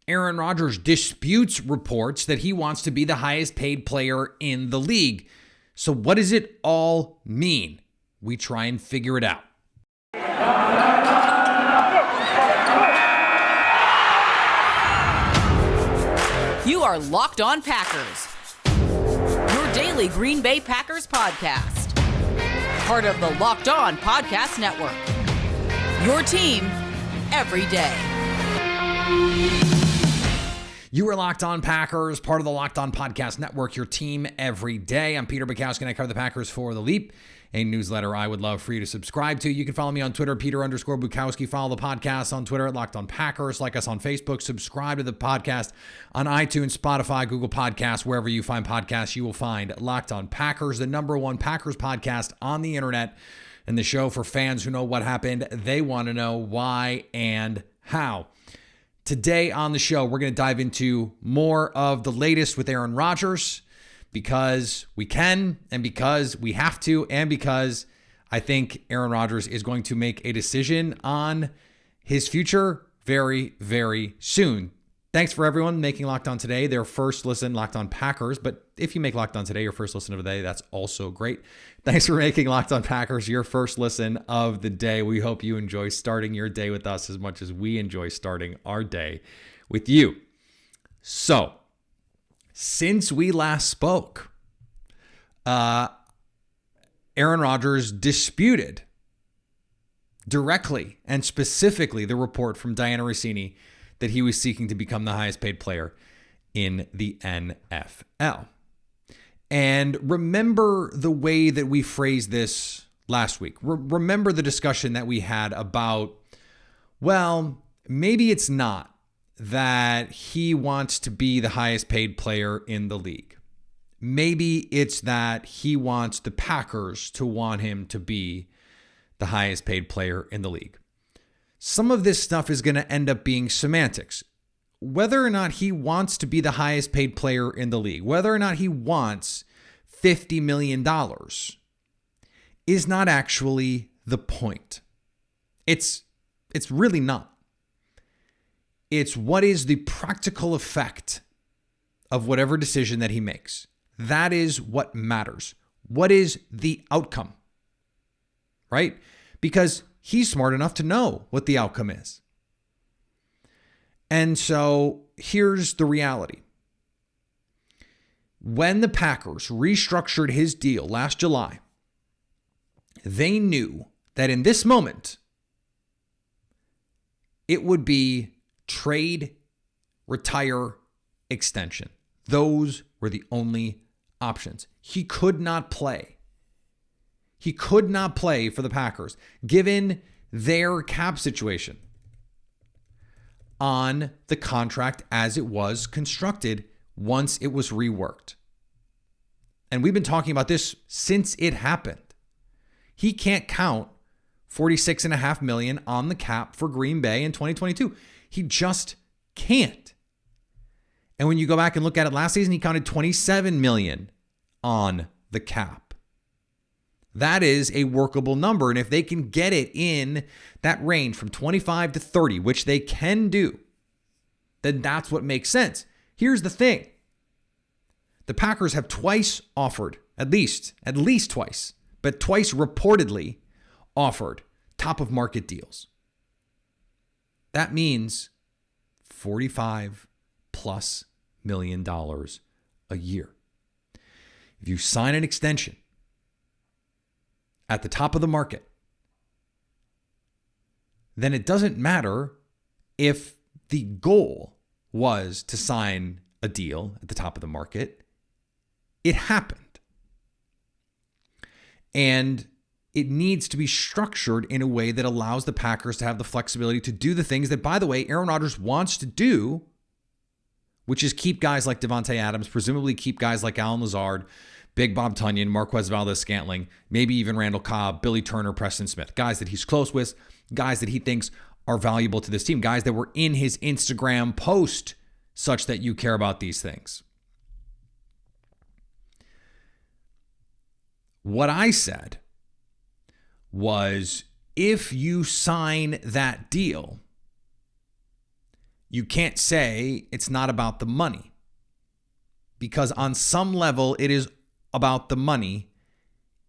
Aaron Rodgers disputes reports that he wants to be the highest paid player in the league. So what does it all mean? We try and figure it out. You are Locked On Packers, your daily Green Bay Packers podcast. Part of the Locked On Podcast Network, your team every day. You are Locked On Packers, part of the Locked On Podcast Network, your team every day. I'm Peter McAfee, and I cover the Packers for The Leap, a newsletter I would love for you to subscribe to. You can follow me on Twitter, Peter_Bukowski. Follow the podcast on Twitter at Locked On Packers. Like us on Facebook. Subscribe to the podcast on iTunes, Spotify, Google Podcasts. Wherever you find podcasts, you will find Locked On Packers, the number one Packers podcast on the internet, and the show for fans who know what happened. They want to know why and how. Today on the show, we're going to dive into more of the latest with Aaron Rodgers because we can and because we have to and because I think Aaron Rodgers is going to make a decision on his future very, very soon. Thanks for everyone making Locked On Today their first listen, Locked On Packers. But if you make Locked On Today your first listen of the day, that's also great. Thanks for making Locked On Packers your first listen of the day. We hope you enjoy starting your day with us as much as we enjoy starting our day with you. So, since we last spoke, Aaron Rodgers disputed directly and specifically the report from Diana Rossini that he was seeking to become the highest paid player in the NFL. And remember the way that we phrased this last week. Remember the discussion that we had about, well, maybe it's not that he wants to be the highest paid player in the league. Maybe it's that he wants the Packers to want him to be the highest paid player in the league. Some of this stuff is going to end up being semantics. Whether or not he wants to be the highest paid player in the league, whether or not he wants $50 million is not actually the point. It's really not. It's what is the practical effect of whatever decision that he makes. That is what matters. What is the outcome? Right? Because he's smart enough to know what the outcome is. And so here's the reality. When the Packers restructured his deal last July, they knew that in this moment, it would be trade, retire, extension. Those were the only options. He could not play. He could not play for the Packers, given their cap situation on the contract as it was constructed once it was reworked. And we've been talking about this since it happened. He can't count $46.5 million on the cap for Green Bay in 2022. He just can't. And when you go back and look at it last season, he counted $27 million on the cap. That is a workable number. And if they can get it in that range from 25 to 30, which they can do, then that's what makes sense. Here's the thing. The Packers have twice offered, at least twice, but twice reportedly offered top of market deals. That means $45+ million a year. If you sign an extension at the top of the market, then it doesn't matter if the goal was to sign a deal at the top of the market. It happened. And it needs to be structured in a way that allows the Packers to have the flexibility to do the things that, by the way, Aaron Rodgers wants to do, which is keep guys like Devontae Adams, presumably keep guys like Allen Lazard, Big Bob Tunyon, Marquez Valdes-Scantling, maybe even Randall Cobb, Billy Turner, Preston Smith, guys that he's close with, guys that he thinks are valuable to this team, guys that were in his Instagram post such that you care about these things. What I said was, if you sign that deal, you can't say it's not about the money, because on some level it is about the money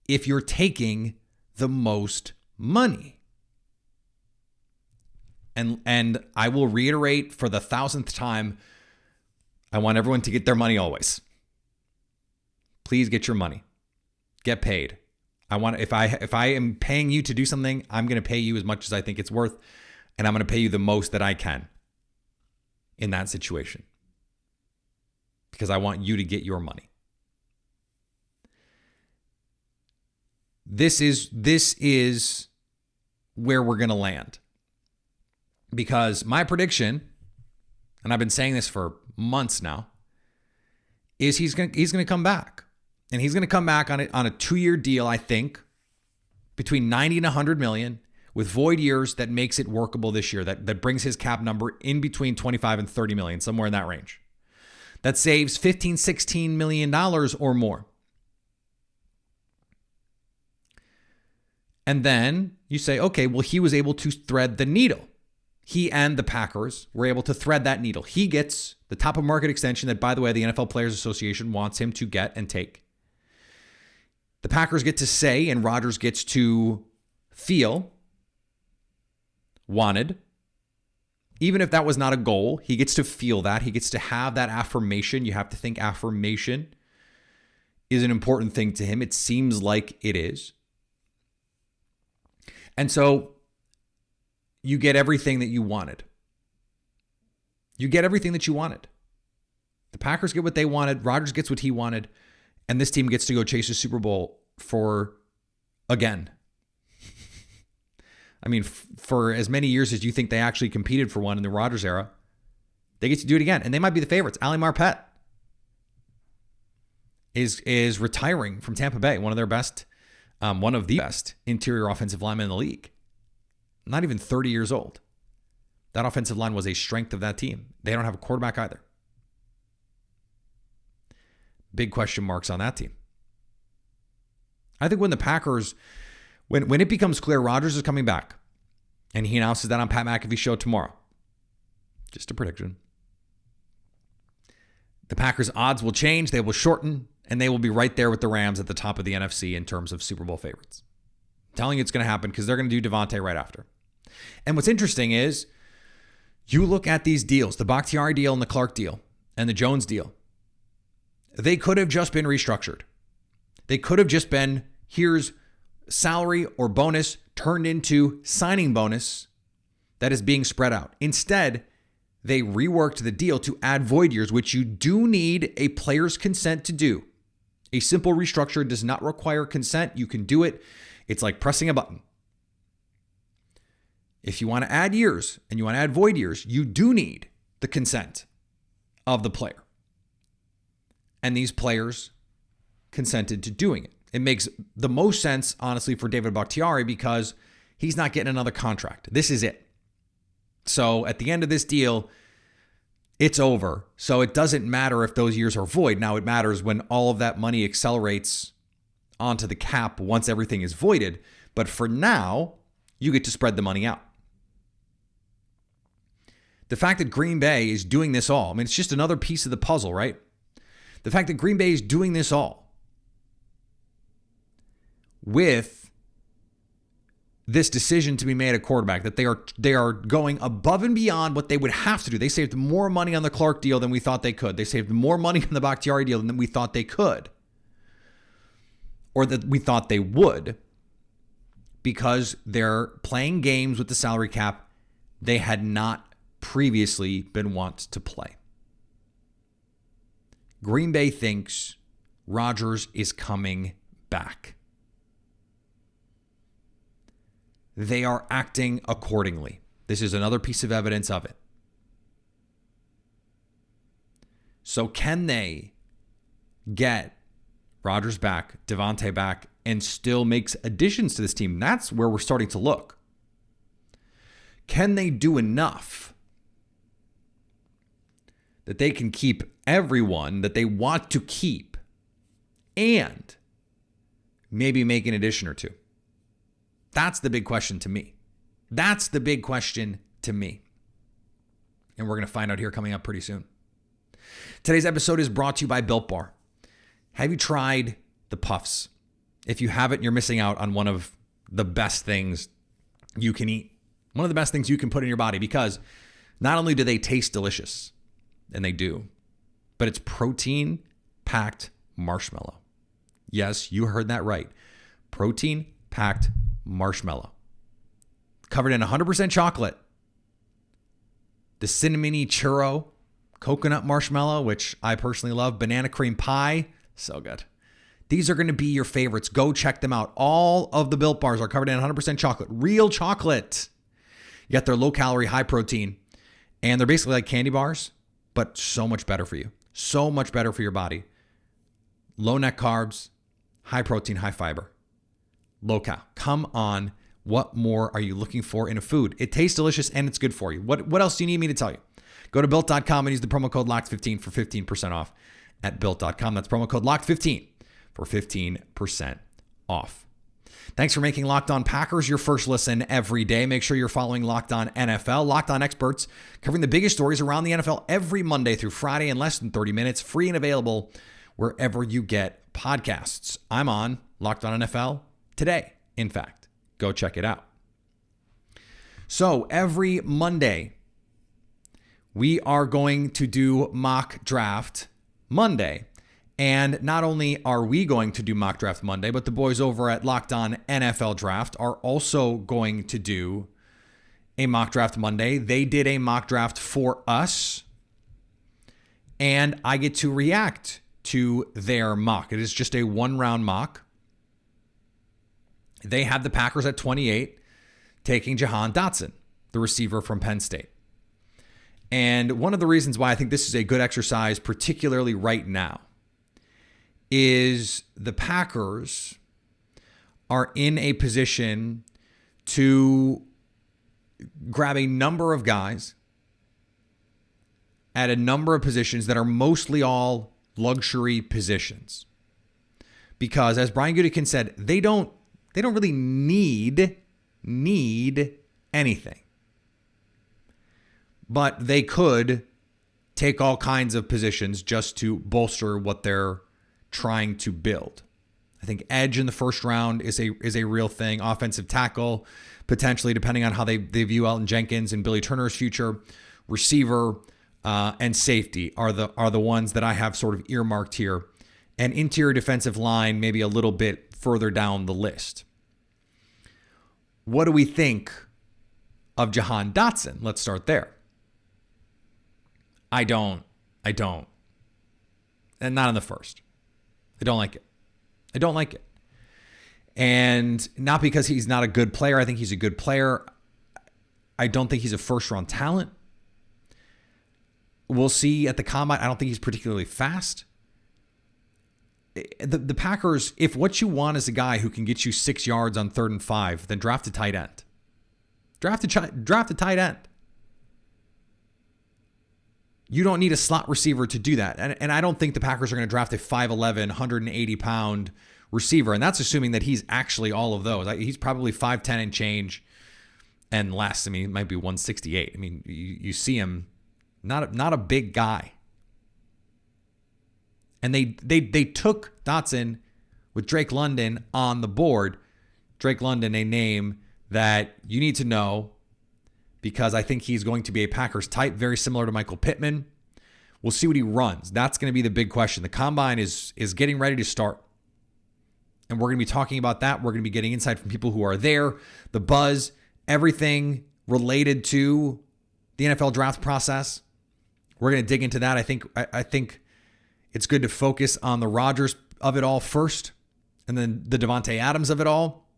if you're taking the most money. And I will reiterate for the 1,000th time, I want everyone to get their money always. Please get your money. Get paid. If I am paying you to do something, I'm going to pay you as much as I think it's worth, and I'm going to pay you the most that I can in that situation, because I want you to get your money. This is where we're going to land, because my prediction, and I've been saying this for months now, is he's going to come back. And he's going to come back on a 2-year deal, I think, between 90 and 100 million, with void years that makes it workable this year, that brings his cap number in between 25 and 30 million, somewhere in that range. That saves $15, $16 million or more. And then you say, okay, well, he was able to thread the needle. He and the Packers were able to thread that needle. He gets the top of market extension that, by the way, the NFL Players Association wants him to get and take. The Packers get to say, and Rodgers gets to feel wanted. Even if that was not a goal, he gets to feel that. He gets to have that affirmation. You have to think affirmation is an important thing to him. It seems like it is. And so you get everything that you wanted. You get everything that you wanted. The Packers get what they wanted. Rodgers gets what he wanted. And this team gets to go chase a Super Bowl again. I mean, for as many years as you think they actually competed for one in the Rodgers era, they get to do it again. And they might be the favorites. Ali Marpet is retiring from Tampa Bay, one of the best interior offensive linemen in the league. Not even 30 years old. That offensive line was a strength of that team. They don't have a quarterback either. Big question marks on that team. I think when the Packers, when it becomes clear Rodgers is coming back, and he announces that on Pat McAfee's show tomorrow, just a prediction, the Packers' odds will change, they will shorten, and they will be right there with the Rams at the top of the NFC in terms of Super Bowl favorites. I'm telling you it's going to happen because they're going to do Devontae right after. And what's interesting is you look at these deals, the Bakhtiari deal and the Clark deal and the Jones deal. They could have just been restructured. They could have just been, here's salary or bonus turned into signing bonus that is being spread out. Instead, they reworked the deal to add void years, which you do need a player's consent to do. A simple restructure does not require consent. You can do it. It's like pressing a button. If you want to add years and you want to add void years, you do need the consent of the player. And these players consented to doing it. It makes the most sense, honestly, for David Bakhtiari because he's not getting another contract. This is it. So at the end of this deal, it's over. So it doesn't matter if those years are void. Now it matters when all of that money accelerates onto the cap once everything is voided. But for now, you get to spread the money out. The fact that Green Bay is doing this all, I mean, it's just another piece of the puzzle, right? The fact that Green Bay is doing this all with this decision to be made at quarterback, that they are going above and beyond what they would have to do. They saved more money on the Clark deal than we thought they could. They saved more money on the Bakhtiari deal than we thought they could, or that we thought they would, because they're playing games with the salary cap they had not previously been wont to play. Green Bay thinks Rodgers is coming back. They are acting accordingly. This is another piece of evidence of it. So can they get Rodgers back, Devontae back, and still makes additions to this team? That's where we're starting to look. Can they do enough that they can keep everyone that they want to keep and maybe make an addition or two? That's the big question to me. That's the big question to me. And we're going to find out here coming up pretty soon. Today's episode is brought to you by Built Bar. Have you tried the Puffs? If you haven't, you're missing out on one of the best things you can eat. One of the best things you can put in your body, because not only do they taste delicious, and they do, but it's protein-packed marshmallow. Yes, you heard that right. Protein-packed marshmallow. Covered in 100% chocolate. The cinnamony churro, coconut marshmallow, which I personally love, banana cream pie, so good. These are going to be your favorites. Go check them out. All of the Built Bars are covered in 100% chocolate, real chocolate. Yet they're low calorie, high protein, and they're basically like candy bars, but so much better for you. So much better for your body. Low net carbs, high protein, high fiber, low cal. Come on. What more are you looking for in a food? It tastes delicious and it's good for you. What else do you need me to tell you? Go to Built.com and use the promo code LOCKED15 for 15% off at Built.com. That's promo code LOCKED15 for 15% off. Thanks for making Locked On Packers your first listen every day. Make sure you're following Locked On NFL. Locked On experts covering the biggest stories around the NFL every Monday through Friday in less than 30 minutes. Free and available wherever you get podcasts. I'm on Locked On NFL today, in fact. Go check it out. So every Monday, we are going to do Mock Draft Monday. And not only are we going to do Mock Draft Monday, but the boys over at Locked On NFL Draft are also going to do a Mock Draft Monday. They did a mock draft for us, and I get to react to their mock. It is just a one-round mock. They have the Packers at 28, taking Jahan Dotson, the receiver from Penn State. And one of the reasons why I think this is a good exercise, particularly right now, is the Packers are in a position to grab a number of guys at a number of positions that are mostly all luxury positions. Because as Brian Gutekunst said, they don't really need anything. But they could take all kinds of positions just to bolster what they're trying to build. I think edge in the first round is a real thing. Offensive tackle, potentially, depending on how they view Elton Jenkins and Billy Turner's future. Receiver and safety are the ones that I have sort of earmarked here. And interior defensive line, maybe a little bit further down the list. What do we think of Jahan Dotson? Let's start there. I don't. And not in the first. I don't like it. And not because he's not a good player. I think he's a good player. I don't think he's a first-round talent. We'll see at the combine. I don't think he's particularly fast. The Packers, if what you want is a guy who can get you 6 yards on 3rd and 5, then draft a tight end. Draft a tight end. You don't need a slot receiver to do that. And I don't think the Packers are going to draft a 5'11", 180-pound receiver. And that's assuming that he's actually all of those. He's probably 5'10 and change and less. I mean, it might be 168. I mean, you see him, not a big guy. And they took Dotson with Drake London on the board. Drake London, a name that you need to know because I think he's going to be a Packers type, very similar to Michael Pittman. We'll see what he runs. That's going to be the big question. The combine is getting ready to start. And we're going to be talking about that. We're going to be getting insight from people who are there, the buzz, everything related to the NFL draft process. We're going to dig into that. I think it's good to focus on the Rodgers of it all first, and then the Devontae Adams of it all.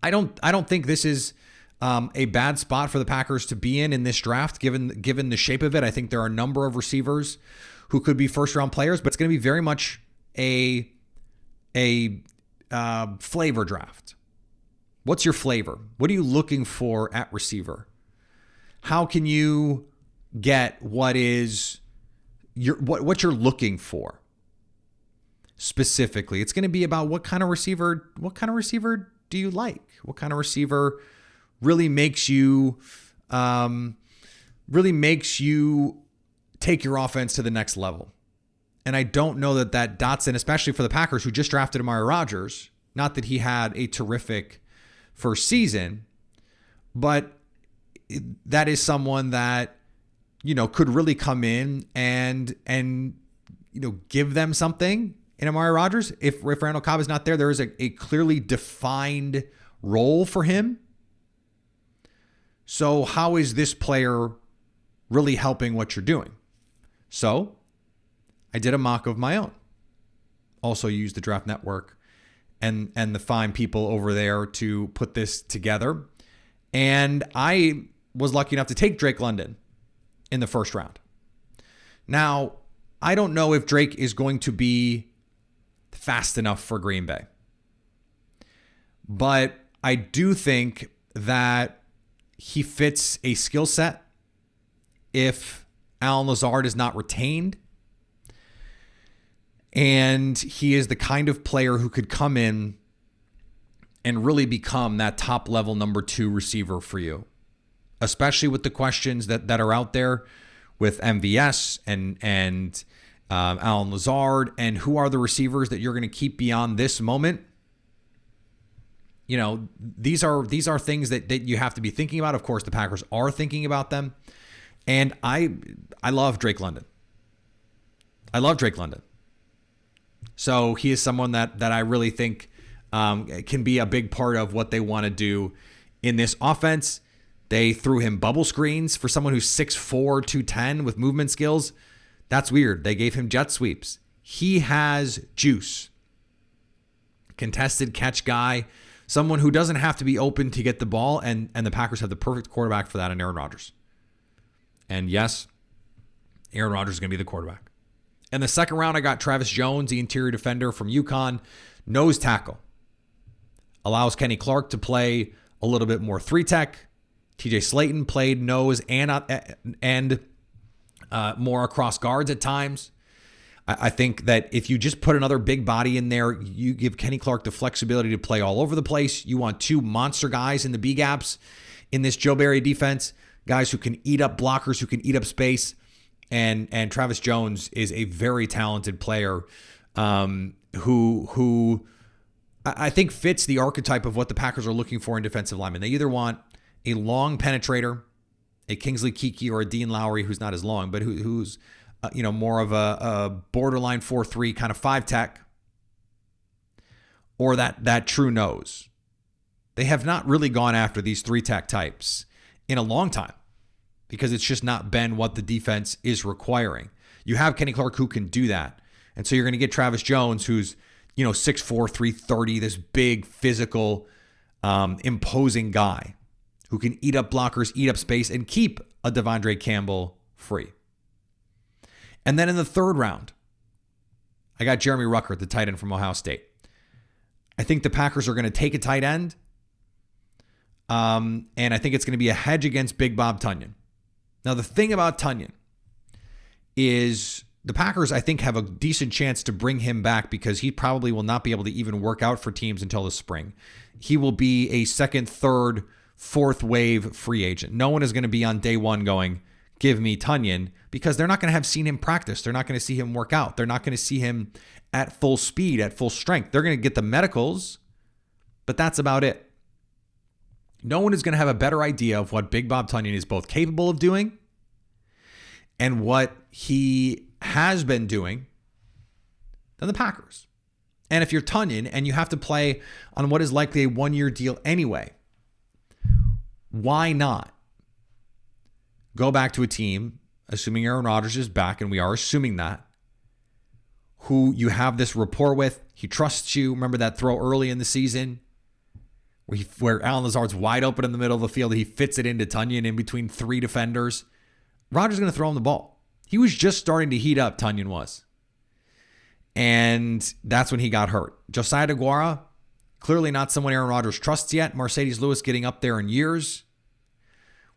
I don't think this is a bad spot for the Packers to be in this draft, given the shape of it. I think there are a number of receivers who could be first-round players, but it's going to be very much a flavor draft. What's your flavor? What are you looking for at receiver? How can you get what you're looking for specifically? It's going to be about what kind of receiver do you like? What kind of receiver really makes you really makes you take your offense to the next level. And I don't know that Dotson, especially for the Packers who just drafted Amari Rodgers, not that he had a terrific first season, but that is someone that, could really come in and give them something in Amari Rodgers. If Randall Cobb is not there, there is a clearly defined role for him. So how is this player really helping what you're doing? So I did a mock of my own. Also used the Draft Network and the fine people over there to put this together. And I was lucky enough to take Drake London in the first round. Now, I don't know if Drake is going to be fast enough for Green Bay. But I do think that he fits a skill set if Allen Lazard is not retained. And he is the kind of player who could come in and really become that top level number 2 receiver for you, especially with the questions that are out there with MVS and Allen Lazard, and who are the receivers that you're going to keep beyond this moment. These are things that you have to be thinking about. Of course, the Packers are thinking about them. And I love Drake London. So he is someone that I really think can be a big part of what they want to do in this offense. They threw him bubble screens for someone who's 6'4", 210 with movement skills. That's weird. They gave him jet sweeps. He has juice. Contested catch guy. Someone who doesn't have to be open to get the ball. And the Packers have the perfect quarterback for that in Aaron Rodgers. And yes, Aaron Rodgers is going to be the quarterback. In the second round, I got Travis Jones, the interior defender from UConn. Nose tackle. Allows Kenny Clark to play a little bit more 3-tech. TJ Slayton played nose and more across guards at times. I think that if you just put another big body in there, you give Kenny Clark the flexibility to play all over the place. You want 2 monster guys in the B gaps in this Joe Barry defense, guys who can eat up blockers, who can eat up space. And Travis Jones is a very talented player who I think fits the archetype of what the Packers are looking for in defensive linemen. They either want a long penetrator, a Kingsley Keke or a Dean Lowry, who's not as long, but who's more of a borderline 4-3 kind of 5-tech, or that true nose. They have not really gone after these 3-tech types in a long time because it's just not been what the defense is requiring. You have Kenny Clark who can do that. And so you're going to get Travis Jones, who's 6'4", 330, this big physical, imposing guy who can eat up blockers, eat up space, and keep a Devondre Campbell free. And then in the third round, I got Jeremy Ruckert, the tight end from Ohio State. I think the Packers are going to take a tight end, and I think it's going to be a hedge against Big Bob Tonyan. Now, the thing about Tonyan is the Packers, I think, have a decent chance to bring him back because he probably will not be able to even work out for teams until the spring. He will be a second, third, fourth wave free agent. No one is going to be on day one going, give me Tonyan, because they're not going to have seen him practice. They're not going to see him work out. They're not going to see him at full speed, at full strength. They're going to get the medicals, but that's about it. No one is going to have a better idea of what Big Bob Tonyan is both capable of doing and what he has been doing than the Packers. And if you're Tonyan and you have to play on what is likely a 1-year deal anyway, why not go back to a team, assuming Aaron Rodgers is back, and we are assuming that, who you have this rapport with? He trusts you. Remember that throw early in the season where Allen Lazard's wide open in the middle of the field. He fits it into Tonyan in between 3 defenders. Rodgers is going to throw him the ball. He was just starting to heat up, Tonyan was. And that's when he got hurt. Josiah DeGuara, clearly not someone Aaron Rodgers trusts yet. Mercedes Lewis getting up there in years.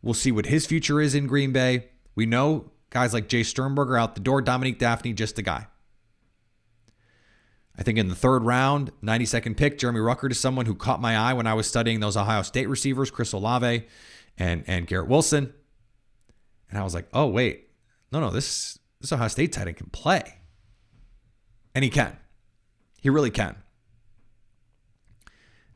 We'll see what his future is in Green Bay. We know guys like Jay Sternberger out the door. Dominique Daphne, just a guy. I think in the third round, 92nd pick, Jeremy Ruckert is someone who caught my eye when I was studying those Ohio State receivers, Chris Olave and Garrett Wilson. And I was like, oh, wait. No, this Ohio State tight end can play. And he can. He really can.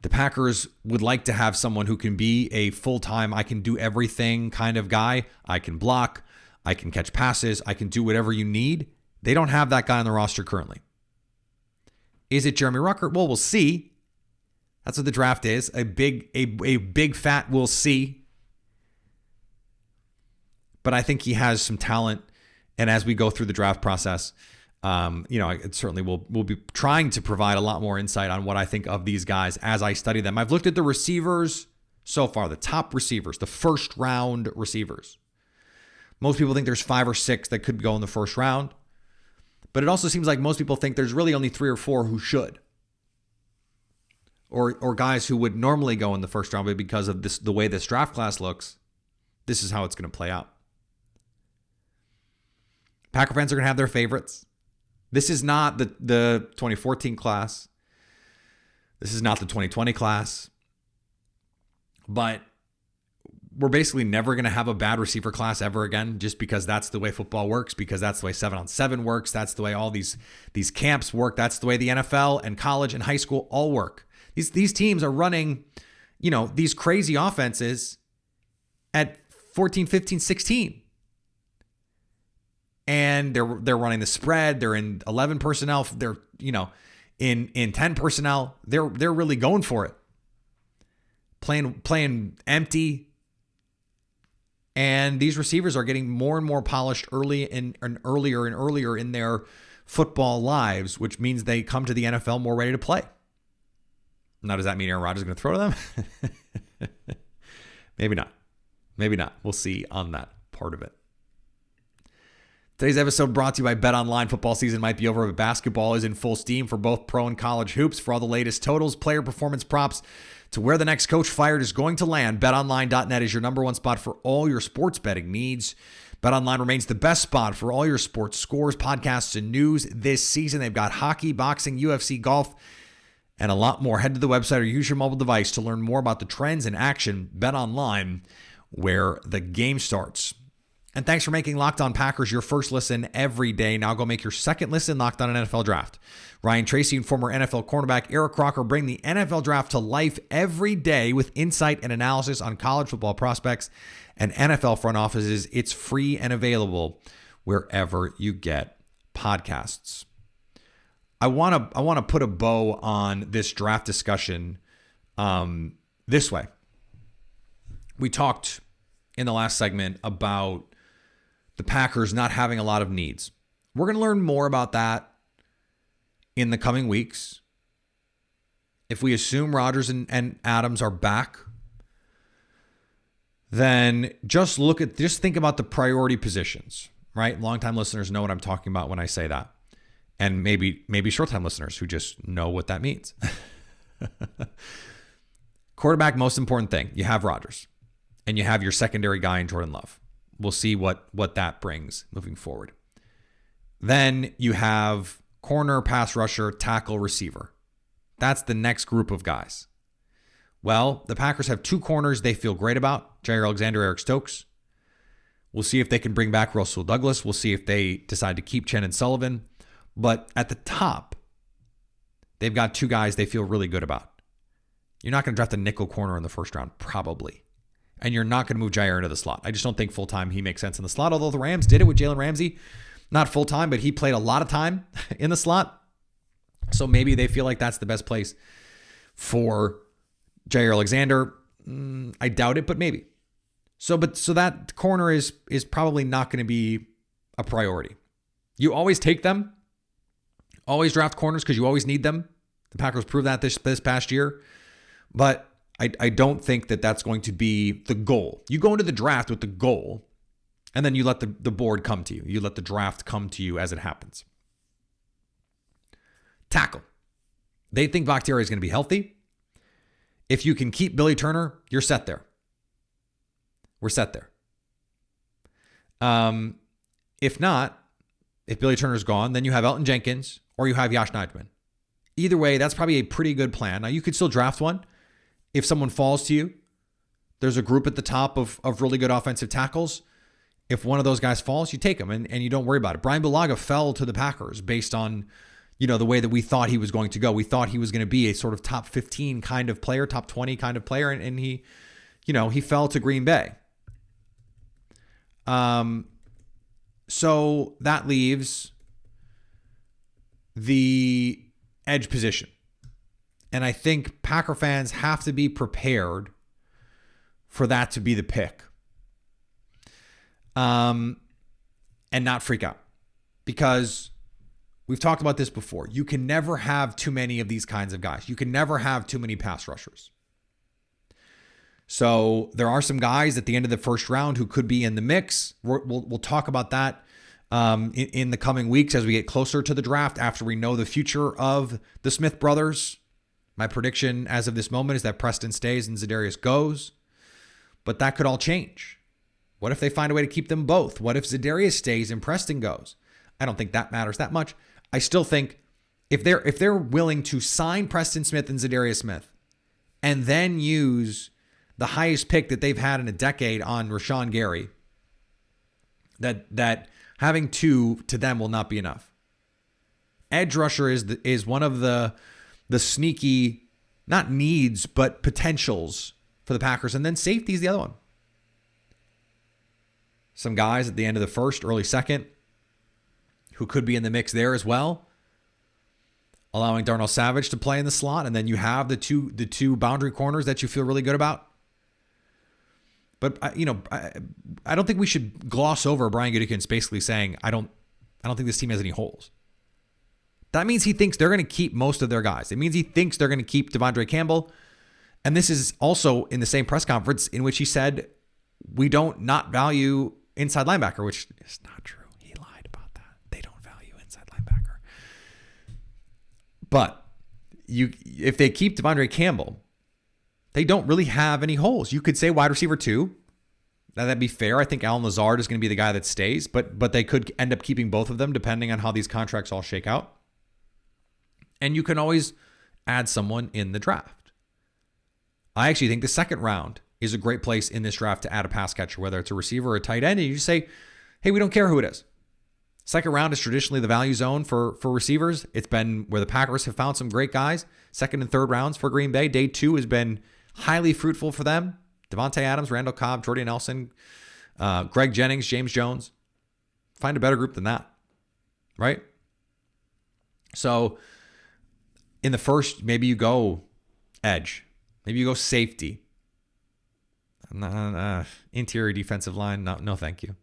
The Packers would like to have someone who can be a full-time, I can do everything kind of guy. I can block. I can catch passes. I can do whatever you need. They don't have that guy on the roster currently. Is it Jeremy Ruckert? Well, we'll see. That's what the draft is. A big fat we'll see. But I think he has some talent. And as we go through the draft process, it certainly will be trying to provide a lot more insight on what I think of these guys as I study them. I've looked at the receivers so far, the top receivers, the first round receivers. Most people think there's 5 or 6 that could go in the first round. But it also seems like most people think there's really only 3 or 4 who should. Or guys who would normally go in the first round, but because of the way this draft class looks, this is how it's going to play out. Packer fans are going to have their favorites. This is not the 2014 class. This is not the 2020 class. But we're basically never going to have a bad receiver class ever again, just because that's the way football works, because that's the way 7-on-7 works. That's the way all these camps work. That's the way the NFL and college and high school all work. These teams are running, these crazy offenses at 14, 15, 16. And they're running the spread. They're in 11 personnel. They're, in 10 personnel. They're really going for it. Playing empty. And these receivers are getting more and more polished earlier and earlier in their football lives, which means they come to the NFL more ready to play. Now, does that mean Aaron Rodgers is going to throw to them? Maybe not. Maybe not. We'll see on that part of it. Today's episode brought to you by BetOnline. Football season might be over, but basketball is in full steam for both pro and college hoops. For all the latest totals, player performance props, to where the next coach fired is going to land, BetOnline.net is your number one spot for all your sports betting needs. BetOnline remains the best spot for all your sports scores, podcasts, and news this season. They've got hockey, boxing, UFC, golf, and a lot more. Head to the website or use your mobile device to learn more about the trends in action. BetOnline, where the game starts. And thanks for making Locked On Packers your first listen every day. Now go make your second listen Locked On NFL Draft. Ryan Tracy and former NFL cornerback Eric Crocker bring the NFL Draft to life every day with insight and analysis on college football prospects and NFL front offices. It's free and available wherever you get podcasts. I want to put a bow on this draft discussion this way. We talked in the last segment about the Packers not having a lot of needs. We're going to learn more about that in the coming weeks. If we assume Rodgers and Adams are back, then just think about the priority positions, right? Longtime listeners know what I'm talking about when I say that. And maybe short-time listeners who just know what that means. Quarterback, most important thing. You have Rodgers. And you have your secondary guy in Jordan Love. We'll see what that brings moving forward. Then you have corner, pass rusher, tackle, receiver. That's the next group of guys. Well, the Packers have 2 corners they feel great about, Jair Alexander, Eric Stokes. We'll see if they can bring back Russell Douglas. We'll see if they decide to keep Chen and Sullivan. But at the top, they've got 2 guys they feel really good about. You're not going to draft a nickel corner in the first round, probably. And you're not going to move Jair into the slot. I just don't think full-time he makes sense in the slot, although the Rams did it with Jalen Ramsey. Not full-time, but he played a lot of time in the slot. So maybe they feel like that's the best place for Jair Alexander. I doubt it, but maybe. So that corner is probably not going to be a priority. You always take them. Always draft corners because you always need them. The Packers proved that this past year. But I don't think that that's going to be the goal. You go into the draft with the goal, and then you let the board come to you. You let the draft come to you as it happens. Tackle. They think Bakhtiari is going to be healthy. If you can keep Billy Turner, you're set there. We're set there. If not, if Billy Turner's gone, then you have Elton Jenkins or you have Yash Nijman. Either way, that's probably a pretty good plan. Now, you could still draft one. If someone falls to you, there's a group at the top of really good offensive tackles. if one of those guys falls, you take him and you don't worry about it. Brian Bulaga fell to the Packers based on, the way that we thought he was going to go. We thought he was going to be a sort of top 15 kind of player, top 20 kind of player. And he, he fell to Green Bay. So that leaves the edge position. And I think Packer fans have to be prepared for that to be the pick. And not freak out, because we've talked about this before. You can never have too many of these kinds of guys. You can never have too many pass rushers. So there are some guys at the end of the first round who could be in the mix. We'll talk about that in the coming weeks as we get closer to the draft, after we know the future of the Smith brothers. My prediction as of this moment is that Preston stays and Za'Darius goes, but that could all change. What if they find a way to keep them both? What if Za'Darius stays and Preston goes? I don't think that matters that much. I still think if they're willing to sign Preston Smith and Za'Darius Smith and then use the highest pick that they've had in a decade on Rashawn Gary, that having two to them will not be enough. Edge rusher is one of the sneaky, not needs, but potentials for the Packers. And then safety is the other one. Some guys at the end of the first, early second, who could be in the mix there as well, allowing Darnell Savage to play in the slot. And then you have the two boundary corners that you feel really good about. But, I don't think we should gloss over Brian Gutekunst basically saying, I don't think this team has any holes. That means he thinks they're going to keep most of their guys. It means he thinks they're going to keep Devondre Campbell. And this is also in the same press conference in which he said, we don't not value inside linebacker, which is not true. He lied about that. They don't value inside linebacker. But if they keep Devondre Campbell, they don't really have any holes. You could say wide receiver 2. That'd be fair. I think Allen Lazard is going to be the guy that stays, but they could end up keeping both of them depending on how these contracts all shake out. And you can always add someone in the draft. I actually think the second round is a great place in this draft to add a pass catcher, whether it's a receiver or a tight end, and you just say, hey, we don't care who it is. Second round is traditionally the value zone for receivers. It's been where the Packers have found some great guys. Second and third rounds for Green Bay. Day 2 has been highly fruitful for them. Devontae Adams, Randall Cobb, Jordy Nelson, Greg Jennings, James Jones. Find a better group than that, right? So in the first, maybe you go edge. Maybe you go safety. Interior defensive line, no thank you.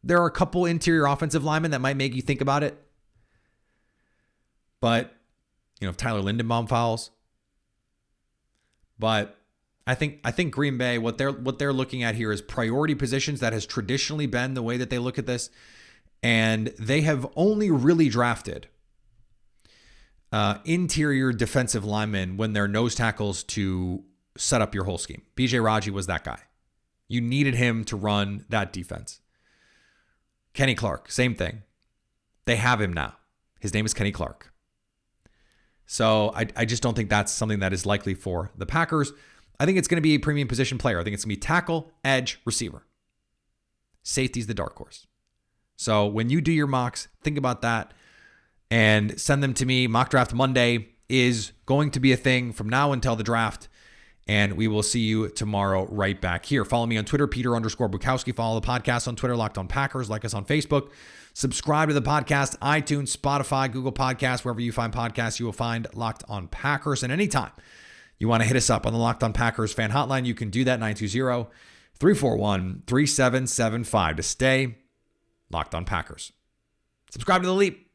There are a couple interior offensive linemen that might make you think about it. But, if Tyler Lindenbaum fouls. But I think Green Bay, what they're looking at here is priority positions. That has traditionally been the way that they look at this. And they have only really drafted interior defensive linemen when they're nose tackles to set up your whole scheme. BJ Raji was that guy. You needed him to run that defense. Kenny Clark, same thing. They have him now. His name is Kenny Clark. So I just don't think that's something that is likely for the Packers. I think it's going to be a premium position player. I think it's going to be tackle, edge, receiver. Safety's the dark horse. So when you do your mocks, think about that and send them to me. Mock Draft Monday is going to be a thing from now until the draft. And we will see you tomorrow right back here. Follow me on Twitter, Peter_Bukowski. Follow the podcast on Twitter, Locked On Packers. Like us on Facebook. Subscribe to the podcast, iTunes, Spotify, Google Podcasts. Wherever you find podcasts, you will find Locked On Packers. And anytime you want to hit us up on the Locked On Packers fan hotline, you can do that, 920-341-3775 to stay Locked On Packers. Subscribe to The Leap.